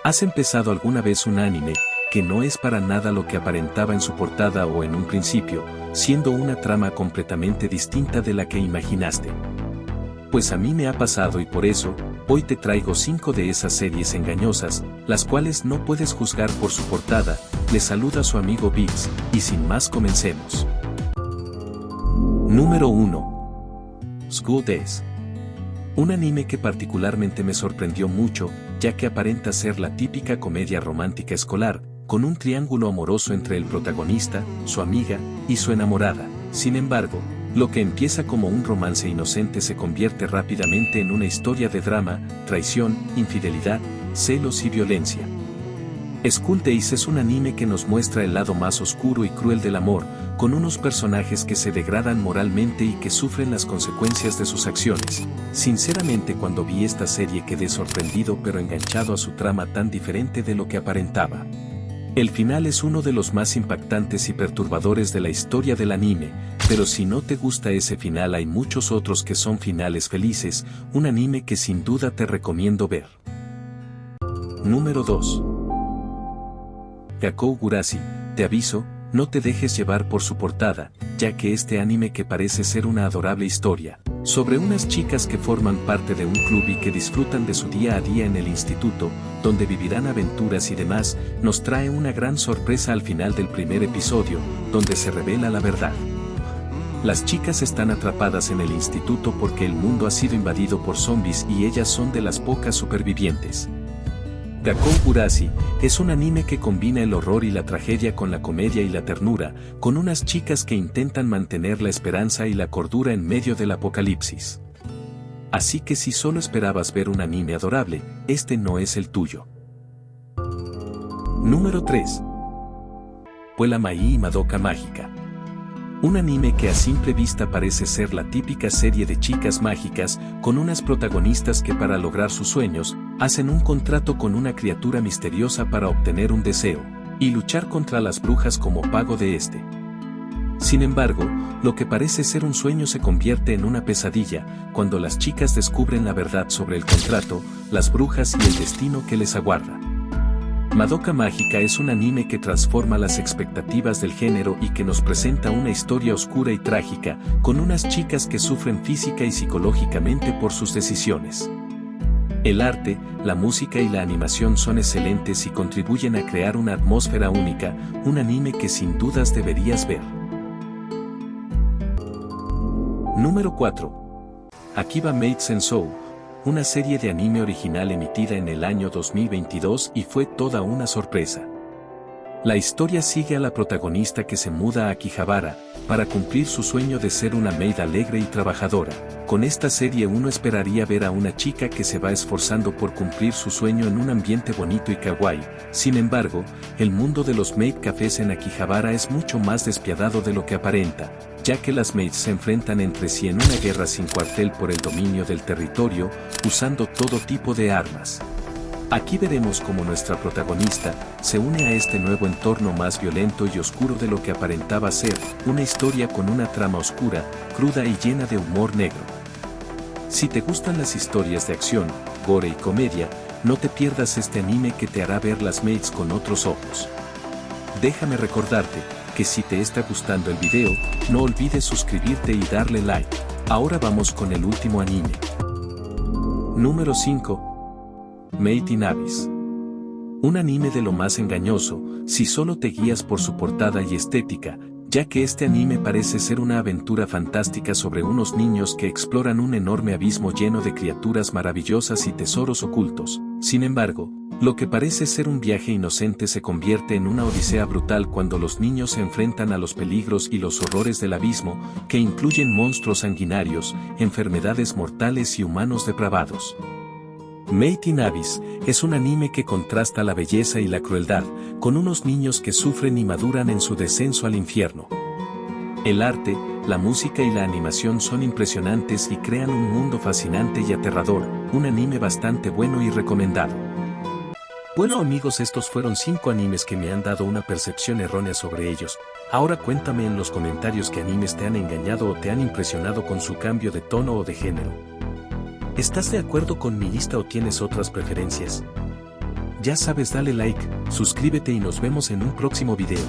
¿Has empezado alguna vez un anime que no es para nada lo que aparentaba en su portada o en un principio, siendo una trama completamente distinta de la que imaginaste? Pues a mí me ha pasado y por eso, hoy te traigo 5 de esas series engañosas, las cuales no puedes juzgar por su portada. Les saluda su amigo Biggs, y sin más comencemos. Número 1. School Days. Un anime que particularmente me sorprendió mucho, ya que aparenta ser la típica comedia romántica escolar, con un triángulo amoroso entre el protagonista, su amiga, y su enamorada. Sin embargo, lo que empieza como un romance inocente se convierte rápidamente en una historia de drama, traición, infidelidad, celos y violencia. School Days es un anime que nos muestra el lado más oscuro y cruel del amor, con unos personajes que se degradan moralmente y que sufren las consecuencias de sus acciones. Sinceramente, cuando vi esta serie quedé sorprendido pero enganchado a su trama tan diferente de lo que aparentaba. El final es uno de los más impactantes y perturbadores de la historia del anime, pero si no te gusta ese final hay muchos otros que son finales felices, un anime que sin duda te recomiendo ver. Número 2. Gakou Gurashi. Te aviso, no te dejes llevar por su portada, ya que este anime que parece ser una adorable historia, sobre unas chicas que forman parte de un club y que disfrutan de su día a día en el instituto, donde vivirán aventuras y demás, nos trae una gran sorpresa al final del primer episodio, donde se revela la verdad. Las chicas están atrapadas en el instituto porque el mundo ha sido invadido por zombies y ellas son de las pocas supervivientes. Gakou Gurashi es un anime que combina el horror y la tragedia con la comedia y la ternura, con unas chicas que intentan mantener la esperanza y la cordura en medio del apocalipsis. Así que si solo esperabas ver un anime adorable, este no es el tuyo. Número 3. Puella Mai y Madoka Mágica. Un anime que a simple vista parece ser la típica serie de chicas mágicas, con unas protagonistas que para lograr sus sueños, hacen un contrato con una criatura misteriosa para obtener un deseo, y luchar contra las brujas como pago de este. Sin embargo, lo que parece ser un sueño se convierte en una pesadilla, cuando las chicas descubren la verdad sobre el contrato, las brujas y el destino que les aguarda. Madoka Mágica es un anime que transforma las expectativas del género y que nos presenta una historia oscura y trágica, con unas chicas que sufren física y psicológicamente por sus decisiones. El arte, la música y la animación son excelentes y contribuyen a crear una atmósfera única, un anime que sin dudas deberías ver. Número 4. Akiba Maid Sensou. Una serie de anime original emitida en el año 2022 y fue toda una sorpresa. La historia sigue a la protagonista que se muda a Akihabara, para cumplir su sueño de ser una maid alegre y trabajadora. Con esta serie uno esperaría ver a una chica que se va esforzando por cumplir su sueño en un ambiente bonito y kawaii. Sin embargo, el mundo de los maid cafés en Akihabara es mucho más despiadado de lo que aparenta, ya que las maids se enfrentan entre sí en una guerra sin cuartel por el dominio del territorio, usando todo tipo de armas. Aquí veremos cómo nuestra protagonista se une a este nuevo entorno más violento y oscuro de lo que aparentaba ser, una historia con una trama oscura, cruda y llena de humor negro. Si te gustan las historias de acción, gore y comedia, no te pierdas este anime que te hará ver las maids con otros ojos. Déjame recordarte que si te está gustando el video, no olvides suscribirte y darle like. Ahora vamos con el último anime. Número 5. Made in Abyss. Un anime de lo más engañoso, si solo te guías por su portada y estética, ya que este anime parece ser una aventura fantástica sobre unos niños que exploran un enorme abismo lleno de criaturas maravillosas y tesoros ocultos. Sin embargo, lo que parece ser un viaje inocente se convierte en una odisea brutal cuando los niños se enfrentan a los peligros y los horrores del abismo, que incluyen monstruos sanguinarios, enfermedades mortales y humanos depravados. Made in Abyss es un anime que contrasta la belleza y la crueldad, con unos niños que sufren y maduran en su descenso al infierno. El arte, la música y la animación son impresionantes y crean un mundo fascinante y aterrador, un anime bastante bueno y recomendado. Bueno amigos, estos fueron 5 animes que me han dado una percepción errónea sobre ellos. Ahora cuéntame en los comentarios qué animes te han engañado o te han impresionado con su cambio de tono o de género. ¿Estás de acuerdo con mi lista o tienes otras preferencias? Ya sabes, dale like, suscríbete y nos vemos en un próximo video.